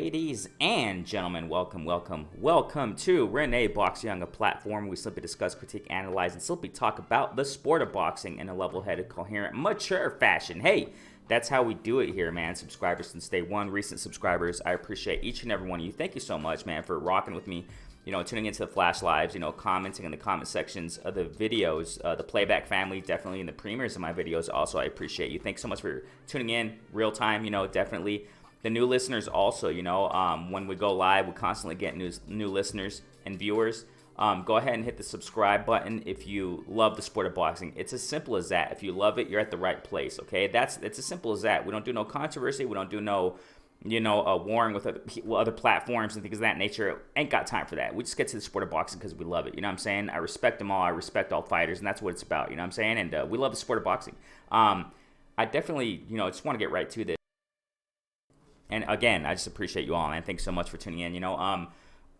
Ladies and gentlemen, welcome to Renee Boxing, a platform we simply discuss, critique, analyze, and simply talk about the sport of boxing in a level-headed, coherent, mature fashion. Hey, that's how we do it here, man. Subscribers since day one, recent subscribers, I appreciate each and every one of you. Thank you so much, man, for rocking with me, tuning into the Flash Lives, commenting in the comment sections of the videos, the playback family, definitely in the premieres of my videos. Also, I appreciate you. Thanks so much for tuning in real time, definitely. The new listeners also, when we go live, we constantly get new listeners and viewers. Go ahead and hit the subscribe button if you love the sport of boxing. It's as simple as that. If you love it, you're at the right place, okay? It's as simple as that. We don't do no controversy. We don't do no, warring with other platforms and things of that nature. Ain't got time for that. We just get to the sport of boxing because we love it. You know what I'm saying? I respect them all. I respect all fighters, and that's what it's about. You know what I'm saying? And we love the sport of boxing. I definitely, just want to get right to this. And again, I just appreciate you all, man. Thanks so much for tuning in.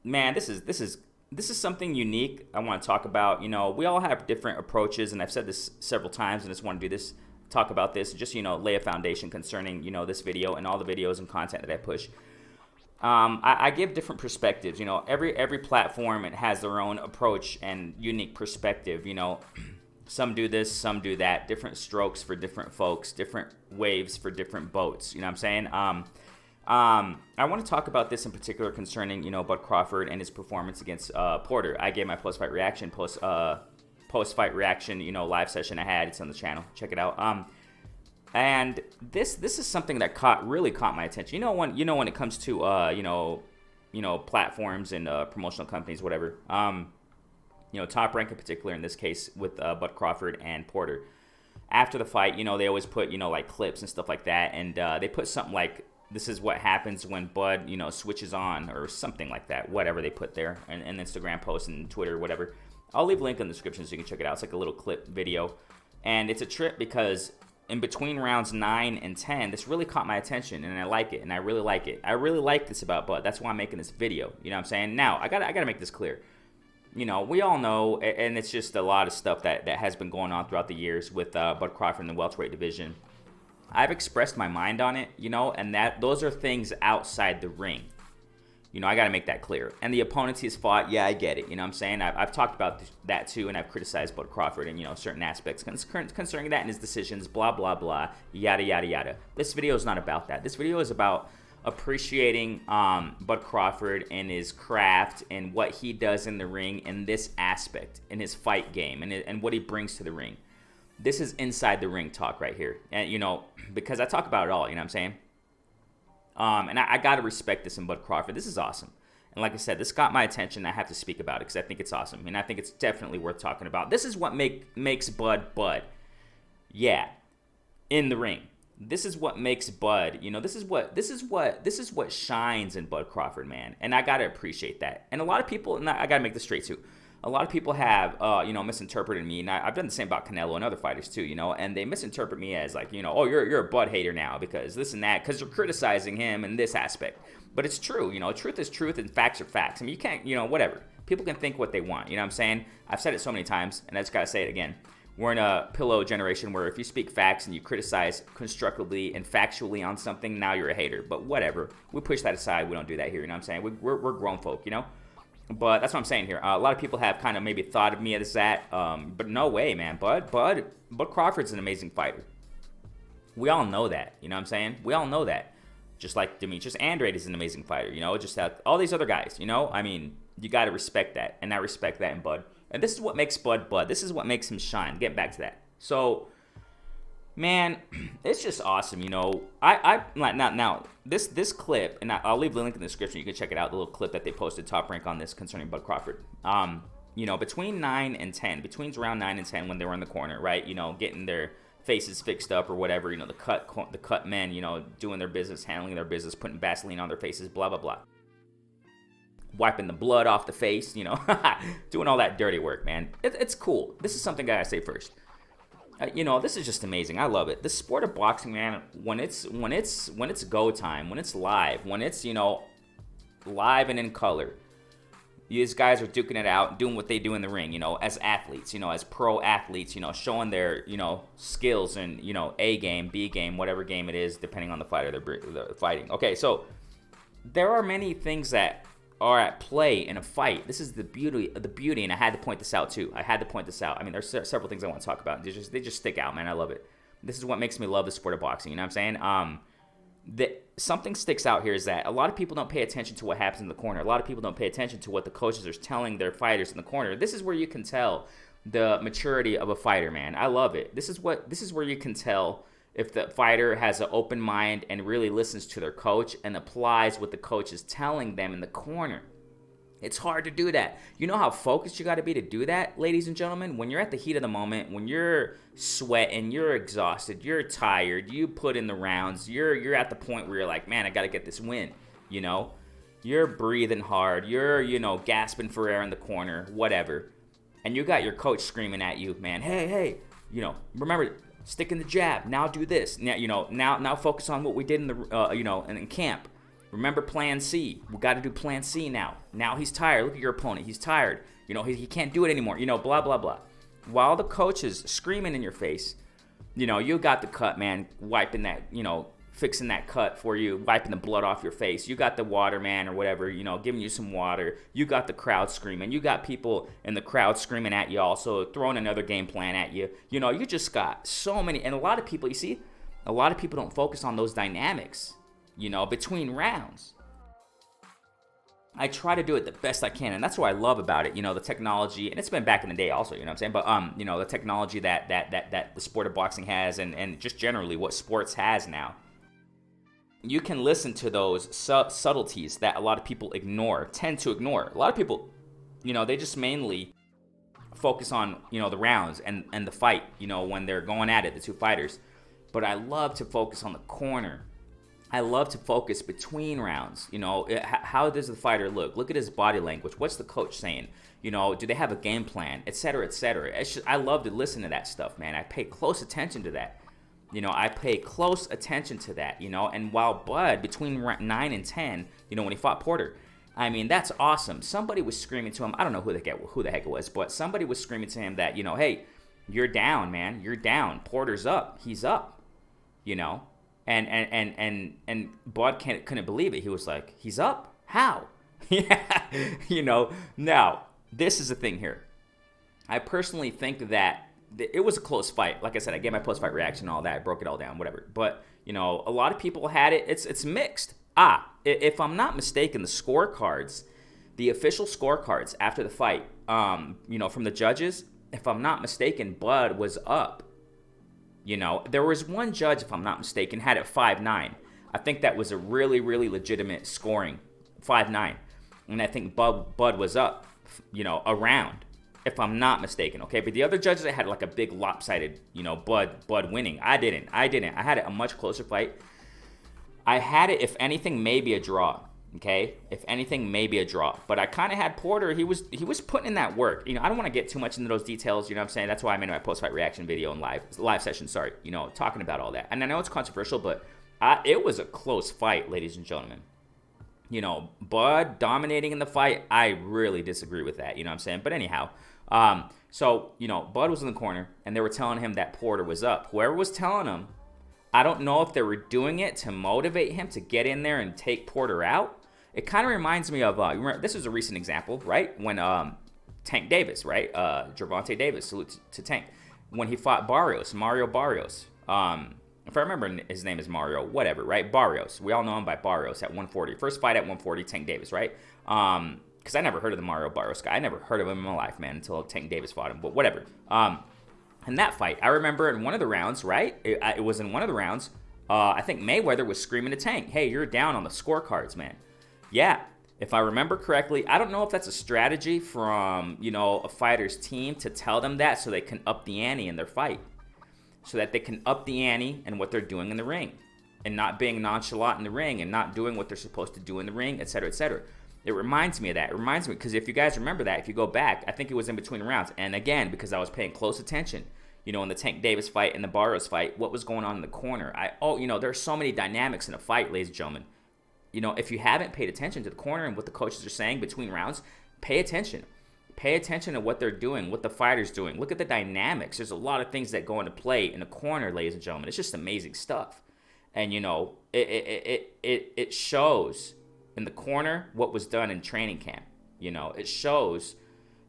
Man, this is something unique I want to talk about. We all have different approaches, and I've said this several times, and I just want to do this, talk about this, just lay a foundation concerning this video and all the videos and content that I push. I give different perspectives. Every platform, it has their own approach and unique perspective. Some do this, some do that. Different strokes for different folks, different waves for different boats. You know what I'm saying? I want to talk about this in particular concerning, Bud Crawford and his performance against Porter. I gave my post-fight reaction, post-fight reaction, live session I had. It's on the channel. Check it out. And this is something that really caught my attention. When it comes to platforms and promotional companies, whatever. Top Rank in particular in this case with Bud Crawford and Porter. After the fight, they always put like clips and stuff like that, and they put something like, this is what happens when Bud, switches on, or something like that. Whatever they put there, and Instagram posts and Twitter, whatever. I'll leave a link in the description so you can check it out. It's like a little clip video, and it's a trip because in between rounds 9 and 10, this really caught my attention, and I like it, and I really like it. I really like this about Bud. That's why I'm making this video. You know what I'm saying? Now I gotta make this clear. We all know, and it's just a lot of stuff that has been going on throughout the years with Bud Crawford in the welterweight division. I've expressed my mind on it, and those are things outside the ring. I got to make that clear. And the opponents he's fought, yeah, I get it. You know what I'm saying? I've talked about that too, and I've criticized Bud Crawford in, certain aspects concerning that and his decisions, blah, blah, blah, yada, yada, yada. This video is not about that. This video is about appreciating Bud Crawford and his craft and what he does in the ring in this aspect, in his fight game, and what he brings to the ring. This is inside the ring talk right here. And, because I talk about it all, you know what I'm saying? And I got to respect this in Bud Crawford. This is awesome. And like I said, this got my attention. I have to speak about it because I think it's awesome. And I think it's definitely worth talking about. This is what makes Bud Bud. Yeah. In the ring. This is what makes Bud, this is what shines in Bud Crawford, man. And I got to appreciate that. And a lot of people, and I got to make this straight too. A lot of people have, misinterpreted me, and I've done the same about Canelo and other fighters too, and they misinterpret me as like, oh, you're a Bud hater now because this and that, because you're criticizing him in this aspect. But it's true, truth is truth and facts are facts. I mean, you can't, whatever. People can think what they want, you know what I'm saying? I've said it so many times, and I just got to say it again. We're in a pillow generation where if you speak facts and you criticize constructively and factually on something, now you're a hater. But whatever. We push that aside. We don't do that here, you know what I'm saying? We're grown folk, But that's what I'm saying here. A lot of people have kind of maybe thought of me as that, but no way, man. Bud Crawford's an amazing fighter. We all know that, you know what I'm saying? We all know that. Just like Demetrius Andrade is an amazing fighter, just all these other guys, I mean, you got to respect that, and I respect that in Bud. And this is what makes Bud Bud. This is what makes him shine. Get back to that. So, man, it's just awesome, Now this clip, and I'll leave the link in the description. You can check it out, the little clip that they posted, Top Rank, on this concerning Bud Crawford. Between 9 and 10, between round 9 and 10 when they were in the corner, right, getting their faces fixed up or whatever, the cut men, doing their business, handling their business, putting Vaseline on their faces, blah, blah, blah. Wiping the blood off the face, doing all that dirty work, man. It's cool. This is something I gotta say first. This is just amazing. I love it. The sport of boxing, man, when it's go time, when it's live, live and in color, these guys are duking it out, doing what they do in the ring, as athletes, as pro athletes, showing their, skills and, A game, B game, whatever game it is, depending on the fighter they're fighting. Okay, so there are many things that are at play in a fight. This is the beauty, and I had to point this out too. I mean, there's several things I want to talk about. They just stick out, man. I love it. This is what makes me love the sport of boxing. You know what I'm saying? Something sticks out here is that a lot of people don't pay attention to what happens in the corner. A lot of people don't pay attention to what the coaches are telling their fighters in the corner. This is where you can tell the maturity of a fighter, man. I love it. This is where you can tell if the fighter has an open mind and really listens to their coach and applies what the coach is telling them in the corner. It's hard to do that. You know how focused you got to be to do that, ladies and gentlemen? When you're at the heat of the moment, when you're sweating, you're exhausted, you're tired, you put in the rounds, you're at the point where you're like, man, I got to get this win, you know? You're breathing hard, you're, gasping for air in the corner, whatever. And you got your coach screaming at you, man, hey, remember, stick in the jab, now do this. Now focus on what we did in the, in camp. Remember plan C. We got to do plan C now. Now he's tired. Look at your opponent. He's tired. He can't do it anymore. Blah, blah, blah. While the coach is screaming in your face, you got the cut, man, wiping that, fixing that cut for you, wiping the blood off your face. You got the water, man, or whatever, giving you some water. You got the crowd screaming. You got people in the crowd screaming at you also, throwing another game plan at you. You just got so many. And a lot of people don't focus on those dynamics. Between rounds. I try to do it the best I can, and that's what I love about it, the technology, and it's been back in the day also, you know what I'm saying, but, the technology that the sport of boxing has, and just generally what sports has now. You can listen to those subtleties that a lot of people tend to ignore. A lot of people, they just mainly focus on, the rounds and the fight, when they're going at it, the two fighters, but I love to focus on the corner. I love to focus between rounds. How does the fighter look? Look at his body language. What's the coach saying? Do they have a game plan, et cetera, et cetera. I love to listen to that stuff, man. I pay close attention to that. And while Bud, between 9 and 10, when he fought Porter, I mean, that's awesome. Somebody was screaming to him. I don't know who the heck it was, but somebody was screaming to him that, hey, you're down, man. You're down. Porter's up. He's up, And Bud couldn't believe it. He was like, he's up? How? Yeah, Now, this is the thing here. I personally think that it was a close fight. Like I said, I gave my post-fight reaction and all that. I broke it all down, whatever. But, a lot of people had it. It's mixed. If I'm not mistaken, the official scorecards after the fight, from the judges, if I'm not mistaken, Bud was up. There was one judge, if I'm not mistaken, had it 5-9. I think that was a really, really legitimate scoring, 5-9. And I think Bud was up, a round, if I'm not mistaken, okay? But the other judges had like a big lopsided, Bud winning. I didn't. I had it a much closer fight. I had it, if anything, maybe a draw, okay? If anything, maybe a draw. But I kind of had Porter. He was putting in that work. I don't want to get too much into those details, you know what I'm saying? That's why I'm in my post-fight reaction video and live session, talking about all that. And I know it's controversial, but it was a close fight, ladies and gentlemen. Bud dominating in the fight, I really disagree with that, you know what I'm saying? But anyhow, Bud was in the corner, and they were telling him that Porter was up. Whoever was telling him, I don't know if they were doing it to motivate him to get in there and take Porter out. It kind of reminds me of, remember, this is a recent example, right? When Tank Davis, right? Gervonta Davis, salute to Tank. When he fought Mario Barrios. If I remember his name is Mario, whatever, right? Barrios. We all know him by Barrios at 140. First fight at 140, Tank Davis, right? Because I never heard of the Mario Barrios guy. I never heard of him in my life, man, until Tank Davis fought him. But whatever. In that fight, I remember in one of the rounds, right? It was in one of the rounds. I think Mayweather was screaming to Tank, hey, you're down on the scorecards, man. Yeah, if I remember correctly, I don't know if that's a strategy from, a fighter's team to tell them that so they can up the ante in their fight. So that they can up the ante in what they're doing in the ring. And not being nonchalant in the ring and not doing what they're supposed to do in the ring, et cetera, et cetera. It reminds me of that. It reminds me, because if you guys remember that, if you go back, I think it was in between rounds. And again, because I was paying close attention, in the Tank Davis fight and the Barrios fight, what was going on in the corner. There's so many dynamics in a fight, ladies and gentlemen. If you haven't paid attention to the corner and what the coaches are saying between rounds, pay attention. Pay attention to what they're doing, what the fighter's doing. Look at the dynamics. There's a lot of things that go into play in the corner, ladies and gentlemen. It's just amazing stuff. And, it shows in the corner what was done in training camp. It shows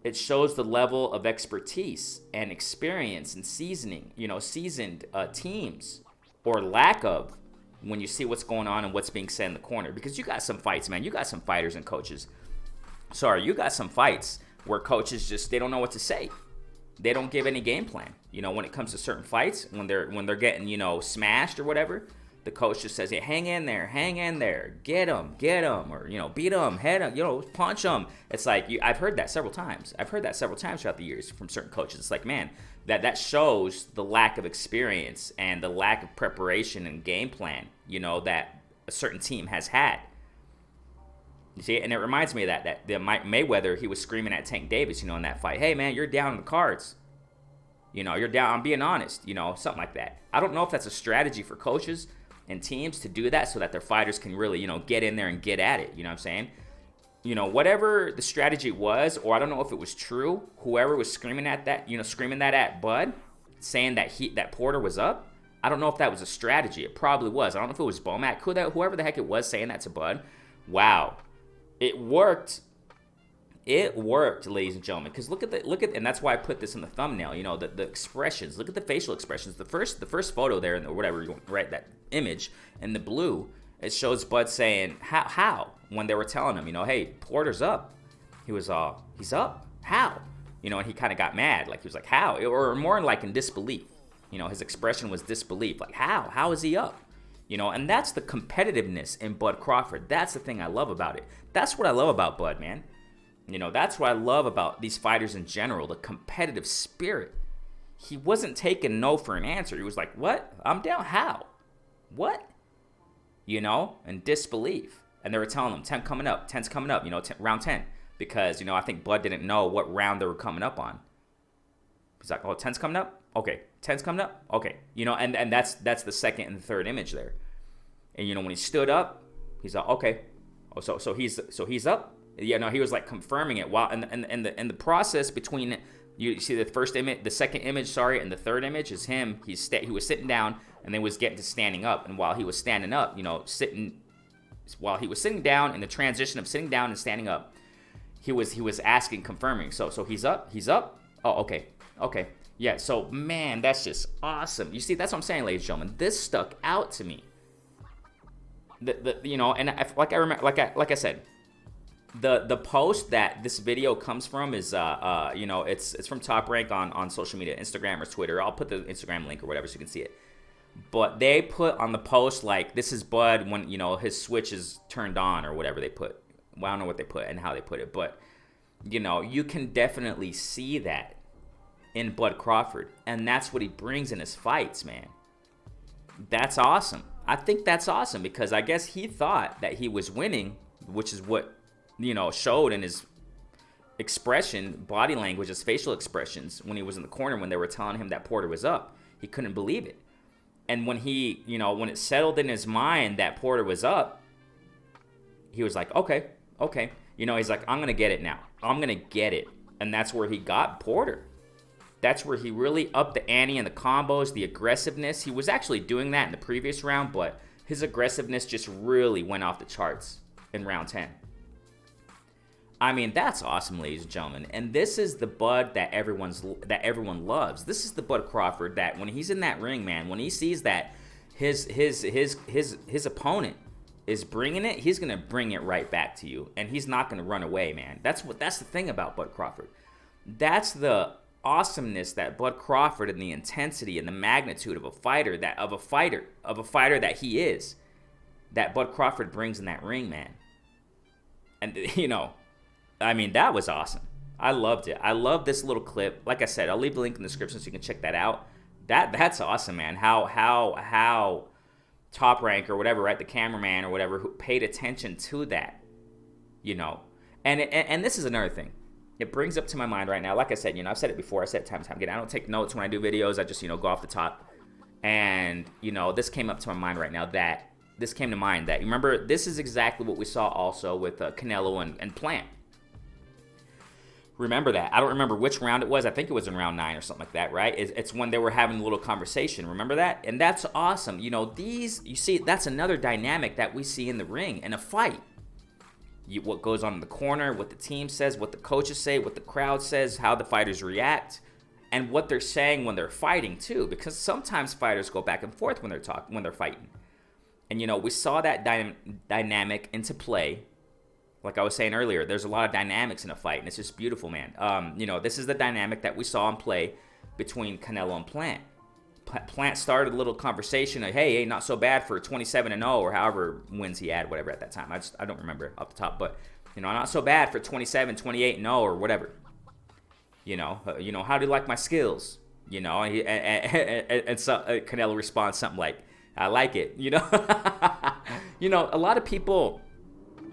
the level of expertise and experience and seasoning, seasoned teams, or lack of, when you see what's going on and what's being said in the corner. Because you got some fights, man. You got some fighters and coaches. You got some fights where coaches they don't know what to say. They don't give any game plan. When it comes to certain fights, when they're getting, smashed or whatever, the coach just says, hey, hang in there, get him, or, beat him, head him, punch him. It's like, I've heard that several times. Throughout the years from certain coaches. It's like, man, that shows the lack of experience and the lack of preparation and game plan, that a certain team has had. You see, and it reminds me of that Mayweather, he was screaming at Tank Davis, in that fight, hey, man, you're down in the cards. You're down, I'm being honest, something like that. I don't know if that's a strategy for coaches and teams to do that so that their fighters can really, get in there and get at it. You know what I'm saying? Whatever the strategy was, or I don't know if it was true, whoever was screaming at that, screaming that at Bud, saying that Porter was up, I don't know if that was a strategy. It probably was. I don't know if it was Bomac, whoever the heck it was saying that to Bud. Wow. It worked. It worked, ladies and gentlemen. Because look at, and that's why I put this in the thumbnail. The expressions. Look at the facial expressions. The first photo there, and whatever you want, right? That image in the blue. It shows Bud saying how when they were telling him, hey, Porter's up. He was he's up. How? And he kind of got mad. Like he was like, how? Or more like in disbelief. His expression was disbelief. Like how? How is he up? And that's the competitiveness in Bud Crawford. That's the thing I love about it. That's what I love about Bud, man. That's what I love about these fighters in general, the competitive spirit. He wasn't taking no for an answer. He was like, what? I'm down. How? What? And disbelief. And they were telling him, 10's coming up, round 10. Because, I think Bud didn't know what round they were coming up on. He's like, oh, 10's coming up? Okay. 10's coming up? Okay. And that's the second and the third image there. And, when he stood up, he's like, okay. Oh, so he's up? Yeah, no, he was like confirming it while and the process between, you see the first image, the second image, and the third image is him. He was sitting down and then was getting to standing up. And while he was standing up, while he was sitting down, in the transition of sitting down and standing up, he was asking, confirming. So he's up. Oh, okay. Yeah. So man, that's just awesome. You see, that's what I'm saying, ladies and gentlemen. This stuck out to me. Like I said. The post that this video comes from is it's from Top Rank on social media, Instagram or Twitter. I'll put the Instagram link or whatever so you can see it. But they put on the post like, this is Bud when his switch is turned on or whatever they put. Well, I don't know what they put and how they put it, but you can definitely see that in Bud Crawford, and that's what he brings in his fights, man. That's awesome. I think that's awesome because I guess he thought that he was winning, which is what showed in his expression, body language, his facial expressions when he was in the corner when they were telling him that Porter was up. He couldn't believe it. And when he, when it settled in his mind that Porter was up, he was like, okay. He's like, I'm going to get it now. I'm going to get it. And that's where he got Porter. That's where he really upped the ante and the combos, the aggressiveness. He was actually doing that in the previous round, but his aggressiveness just really went off the charts in round 10. I mean, that's awesome, ladies and gentlemen. And this is the Bud that everyone loves. This is the Bud Crawford that when he's in that ring, man, when he sees that his opponent is bringing it, he's gonna bring it right back to you, and he's not gonna run away, man. That's the thing about Bud Crawford. That's the awesomeness that Bud Crawford and the intensity and the magnitude of a fighter that he is, that Bud Crawford brings in that ring, man. And I mean, that was awesome. I loved it. I love this little clip. Like I said, I'll leave the link in the description so you can check that out. That's awesome, man. How Top Rank or whatever, right? The cameraman or whatever who paid attention to that, And this is another thing. It brings up to my mind right now. Like I said, I've said it before. I said it time and time again. I don't take notes when I do videos. I just, go off the top. And, this came up to my mind right now this came to mind that, remember, this is exactly what we saw also with Canelo and Plant. Remember that. I don't remember which round it was. I think it was in round 9 or something like that, right? It's when they were having a little conversation. Remember that? And that's awesome. You see, that's another dynamic that we see in the ring in a fight. what goes on in the corner, what the team says, what the coaches say, what the crowd says, how the fighters react, and what they're saying when they're fighting too. Because sometimes fighters go back and forth when they're fighting. And we saw that dynamic into play. Like I was saying earlier, there's a lot of dynamics in a fight, and it's just beautiful, man. This is the dynamic that we saw in play between Canelo and Plant. Plant started a little conversation of, hey, not so bad for 27-0 or however wins he had, whatever at that time. I don't remember off the top, but not so bad for 27, 28-0 or whatever. How do you like my skills? And so Canelos responds something like, I like it. A lot of people,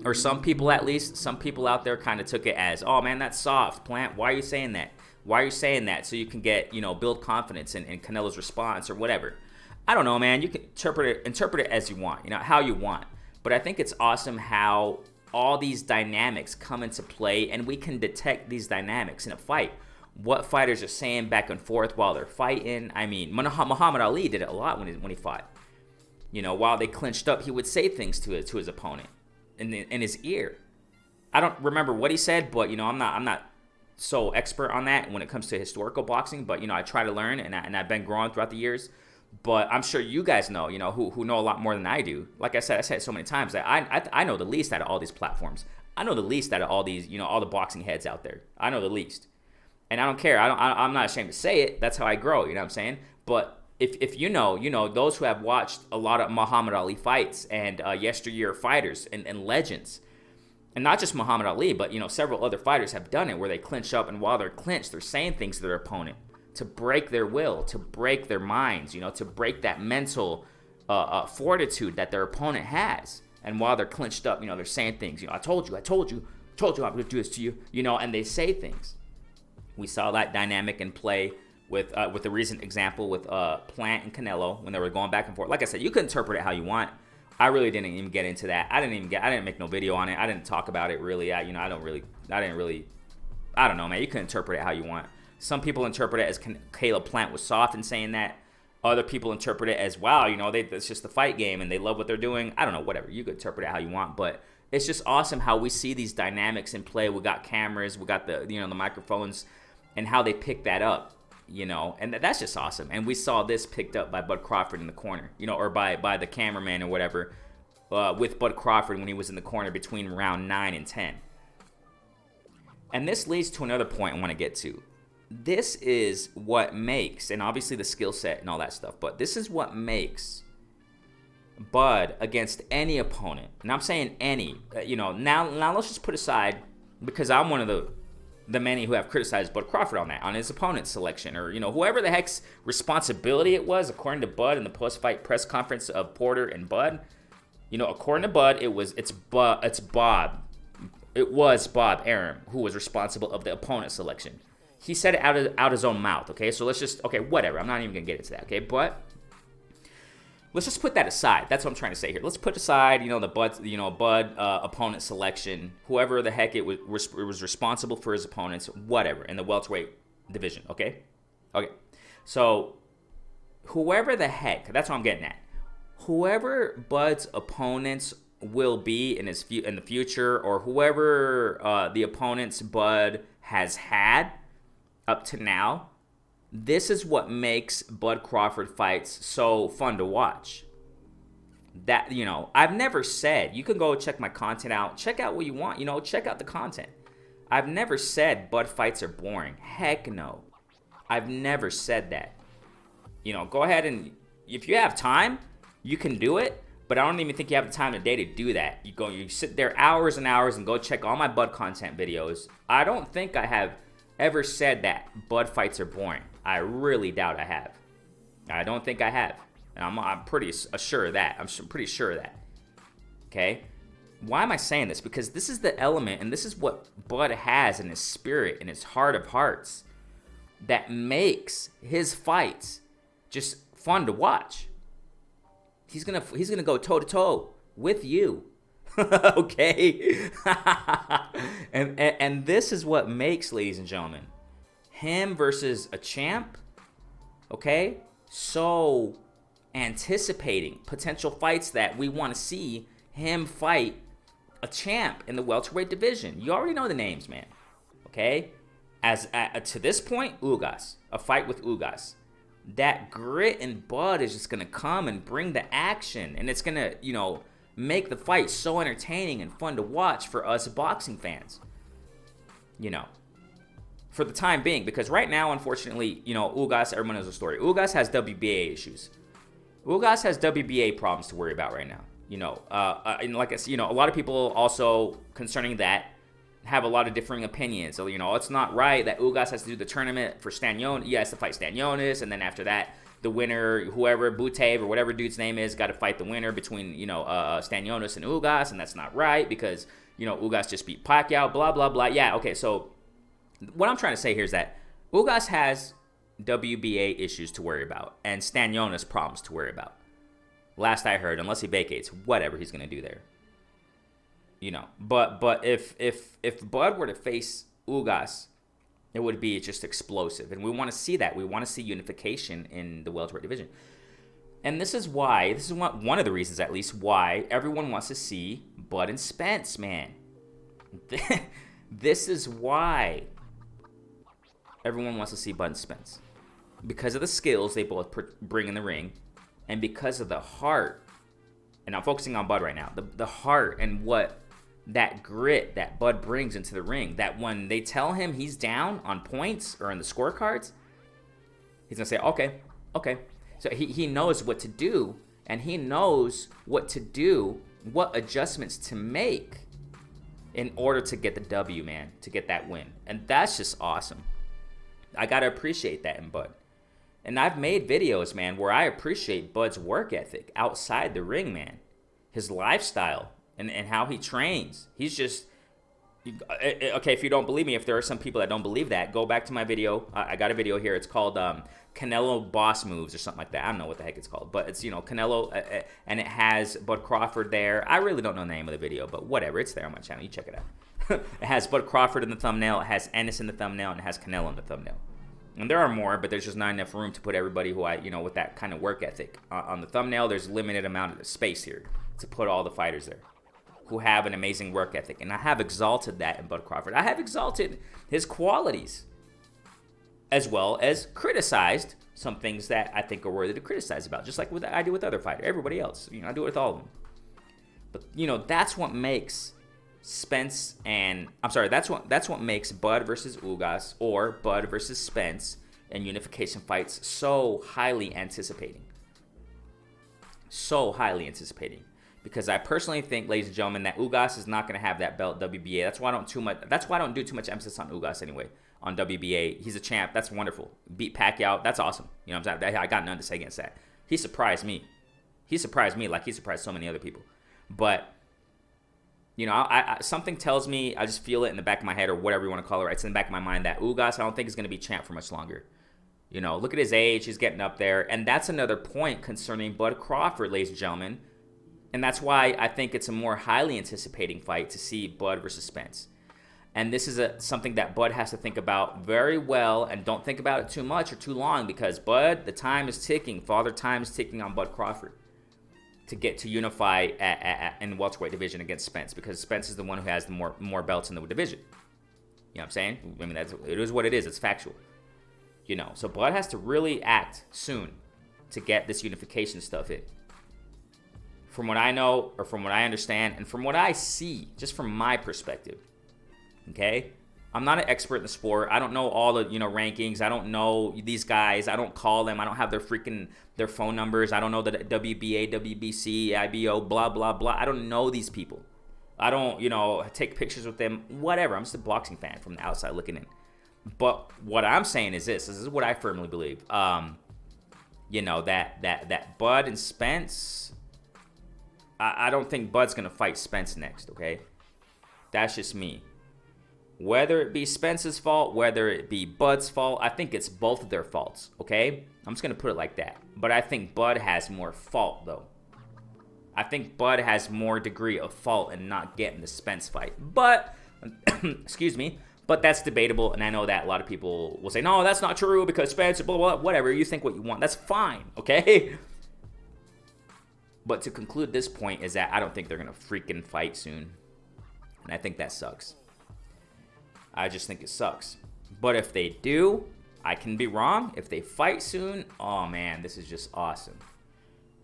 or some people at least, some people out there kind of took it as, oh man, that's soft, Plant. Why are you saying that? Why are you saying that? So you can get, build confidence in Canelos' response or whatever. I don't know, man. You can interpret it as you want, how you want. But I think it's awesome how all these dynamics come into play, and we can detect these dynamics in a fight. What fighters are saying back and forth while they're fighting. I mean, Muhammad Ali did it a lot when he fought. While they clinched up, he would say things to his opponent in his ear. I don't remember what he said, but I'm not so expert on that when it comes to historical boxing, but I try to learn, and I've been growing throughout the years. But I'm sure you guys know, who know a lot more than I do. Like I said it so many times that I know the least out of all these platforms. I know the least out of all these, all the boxing heads out there. I know the least, and I don't care. I'm not ashamed to say it. That's how I grow. You know what I'm saying? But if those who have watched a lot of Muhammad Ali fights and yesteryear fighters and legends. And not just Muhammad Ali, but, several other fighters have done it where they clinch up, and while they're clinched, they're saying things to their opponent to break their will, to break their minds, to break that mental fortitude that their opponent has. And while they're clinched up, they're saying things, I told you I'm going to do this to you, and they say things. We saw that dynamic in play with the recent example with Plant and Canelo when they were going back and forth. Like I said, you can interpret it how you want. I really didn't even get into that. I didn't make no video on it. I didn't talk about it really. I don't know, man. You can interpret it how you want. Some people interpret it as Caleb Plant was soft in saying that. Other people interpret it as, wow, it's just the fight game and they love what they're doing. I don't know, whatever. You can interpret it how you want, but it's just awesome how we see these dynamics in play. We got cameras, we got the microphones, and how they pick that up. And that's just awesome. And we saw this picked up by Bud Crawford in the corner, or by the cameraman or whatever, with Bud Crawford when he was in the corner between round 9 and 10. And this leads to another point I want to get to. This is what makes, and obviously the skill set and all that stuff, but this is what makes Bud against any opponent. And I'm saying any, now let's just put aside, because I'm one of the many who have criticized Bud Crawford on his opponent's selection, or whoever the heck's responsibility it was, according to Bud in the post-fight press conference of Porter and Bud. According to Bud, it was Bob Arum who was responsible of the opponent selection. He said it out his own mouth. Okay, so whatever. I'm not even gonna get into that. Okay, but let's just put that aside. That's what I'm trying to say here. Let's put aside, the Bud opponent selection, whoever the heck it was responsible for his opponents, whatever, in the welterweight division, okay? Okay, so whoever the heck, that's what I'm getting at. Whoever Bud's opponents will be in the future, or whoever the opponents Bud has had up to now, this is what makes Bud Crawford fights so fun to watch. That, I've never said, you can go check my content out, check out what you want, check out the content. I've never said Bud fights are boring. Heck no. I've never said that. Go ahead and, if you have time, you can do it, but I don't even think you have the time of day to do that. You sit there hours and hours and go check all my Bud content videos. I don't think I have ever said that Bud fights are boring. I really doubt I have. I don't think I have. And I'm pretty sure of that. I'm pretty sure of that. Okay? Why am I saying this? Because this is the element, and this is what Bud has in his spirit, in his heart of hearts, that makes his fights just fun to watch. He's gonna go toe to toe with you. Okay? and this is what makes, ladies and gentlemen, him versus a champ, okay, so anticipating potential fights that we want to see him fight a champ in the welterweight division. You already know the names, man. Okay? To this point, Ugas. A fight with Ugas. That grit and Bud is just going to come and bring the action. And it's going to, make the fight so entertaining and fun to watch for us boxing fans. For the time being. Because right now, unfortunately, Ugas, everyone knows the story. Ugas has WBA issues. Ugas has WBA problems to worry about right now. And like I said, a lot of people also concerning that have a lot of differing opinions. So, it's not right that Ugas has to do the tournament for Stanionis. He has to fight Stanionis, and then after that, the winner, whoever, Butev or whatever dude's name is, got to fight the winner between, Stanionis and Ugas, and that's not right because, Ugas just beat Pacquiao, blah, blah, blah. Yeah, okay, so what I'm trying to say here is that Ugas has WBA issues to worry about and Stanionis problems to worry about. Last I heard, unless he vacates, whatever he's going to do there. But if Bud were to face Ugas, it would be just explosive. And we want to see that. We want to see unification in the welterweight division. And this is one of the reasons, at least, why everyone wants to see Bud and Spence, man. This is why everyone wants to see Bud and Spence. Because of the skills they both bring in the ring, and because of the heart, and I'm focusing on Bud right now, the heart and what that grit that Bud brings into the ring, that when they tell him he's down on points or in the scorecards, he's going to say, okay. So he knows what to do, and he knows what adjustments to make in order to get the W, man, to get that win. And that's just awesome. I got to appreciate that in Bud. And I've made videos, man, where I appreciate Bud's work ethic outside the ring, man. His lifestyle and how he trains. He's just... Okay, if you don't believe me, if there are some people that don't believe that, go back to my video. I got a video here. It's called Canelo Boss Moves or something like that. I don't know what the heck it's called. But it's, Canelo, and it has Bud Crawford there. I really don't know the name of the video, but whatever. It's there on my channel. You check it out. It has Bud Crawford in the thumbnail. It has Ennis in the thumbnail. And it has Canelo in the thumbnail. And there are more, but there's just not enough room to put everybody who with that kind of work ethic on the thumbnail. There's limited amount of space here to put all the fighters there who have an amazing work ethic. And I have exalted that in Bud Crawford. I have exalted his qualities as well as criticized some things that I think are worthy to criticize about, just like I do with other fighters, everybody else. I do it with all of them. But, that's what makes Spence that's what makes Bud versus Ugas or Bud versus Spence and unification fights so highly anticipating. So highly anticipating. Because I personally think, ladies and gentlemen, that Ugas is not going to have that belt WBA. That's why I don't do too much emphasis on Ugas anyway. On WBA, he's a champ. That's wonderful. Beat Pacquiao. That's awesome. What I'm saying? I got nothing to say against that. He surprised me. Like he surprised so many other people. But something tells me, I just feel it in the back of my head or whatever you want to call it. Right? It's in the back of my mind that Ugas, I don't think is going to be champ for much longer. Look at his age. He's getting up there, and that's another point concerning Bud Crawford, ladies and gentlemen. And that's why I think it's a more highly anticipating fight to see Bud versus Spence. And this is something that Bud has to think about very well, and don't think about it too much or too long, because Bud, the time is ticking. Father time is ticking on Bud Crawford to get to unify in the welterweight division against Spence, because Spence is the one who has the more belts in the division. You know what I'm saying? I mean, it is what it is. It's factual. So Bud has to really act soon to get this unification stuff in. From what I know, or from what I understand, and from what I see, just from my perspective, okay? I'm not an expert in the sport. I don't know all the, rankings. I don't know these guys. I don't call them. I don't have their phone numbers. I don't know the WBA, WBC, IBO, blah, blah, blah. I don't know these people. I don't, take pictures with them, whatever. I'm just a boxing fan from the outside looking in. But what I'm saying is this is what I firmly believe. That Bud and Spence... I don't think Bud's going to fight Spence next, okay? That's just me. Whether it be Spence's fault, whether it be Bud's fault, I think it's both of their faults, okay? I'm just going to put it like that. But I think Bud has more fault, though. I think Bud has more degree of fault in not getting the Spence fight. But, excuse me, but that's debatable, and I know that a lot of people will say, no, that's not true because Spence, blah, blah, blah, whatever. You think what you want. That's fine, okay? But to conclude this point is that I don't think they're going to freaking fight soon. And I think that sucks. I just think it sucks. But if they do, I can be wrong. If they fight soon, oh man, this is just awesome.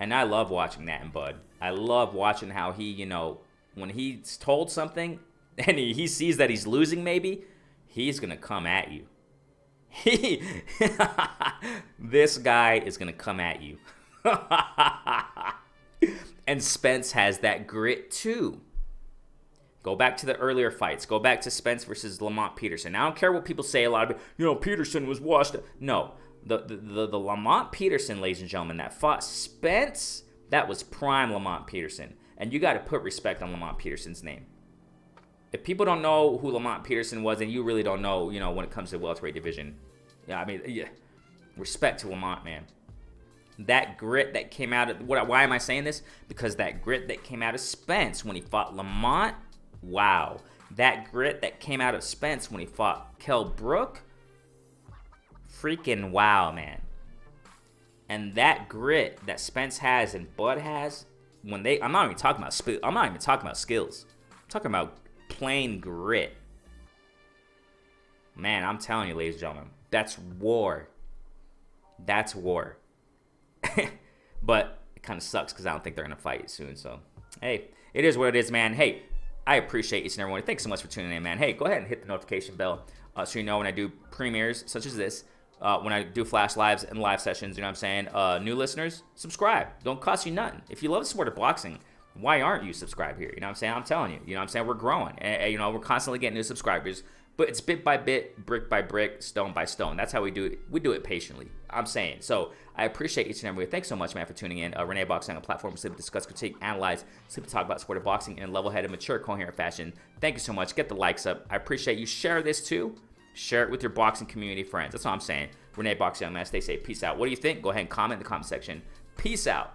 And I love watching that in Bud. I love watching how he, you know, when he's told something and he sees that he's losing maybe, he's going to come at you. This guy is going to come at you. And Spence has that grit too. Go back to the earlier fights. Go back to Spence versus Lamont Peterson. I don't care what people say. A lot of it, you know, Peterson was washed. No, the Lamont Peterson, ladies and gentlemen, that fought Spence, that was prime Lamont Peterson. And you got to put respect on Lamont Peterson's name. If people don't know who Lamont Peterson was, and you really don't know, you know, when it comes to the welterweight division, yeah, I mean, yeah, respect to Lamont, man. That grit that came out of why am I saying this? Because that grit that came out of Spence when he fought Lamont. Wow. That grit that came out of Spence when he fought Kell Brook. Freaking wow, man. And that grit that Spence has and Bud has, I'm not even talking about skills. I'm talking about plain grit. Man, I'm telling you, ladies and gentlemen, that's war. That's war. But it kind of sucks because I don't think they're going to fight soon. So, hey, it is what it is, man. Hey, I appreciate each and every one. Thanks so much for tuning in, man. Hey, go ahead and hit the notification bell so you know when I do premieres such as this, when I do flash lives and live sessions, you know what I'm saying? New listeners, subscribe. Don't cost you nothing. If you love the sport of boxing, why aren't you subscribed here? You know what I'm saying? I'm telling you. You know what I'm saying? We're growing. And, you know, we're constantly getting new subscribers. But it's bit by bit, brick by brick, stone by stone. That's how we do it. We do it patiently. I'm saying. So I appreciate each and every one. Thanks so much, man, for tuning in. Renee Boxing on a platform to discuss, critique, analyze, simply talk about sport of boxing in a level-headed, mature, coherent fashion. Thank you so much. Get the likes up. I appreciate you. Share this too. Share it with your boxing community friends. That's all I'm saying. Renee Boxing, man. Stay safe. Peace out. What do you think? Go ahead and comment in the comment section. Peace out.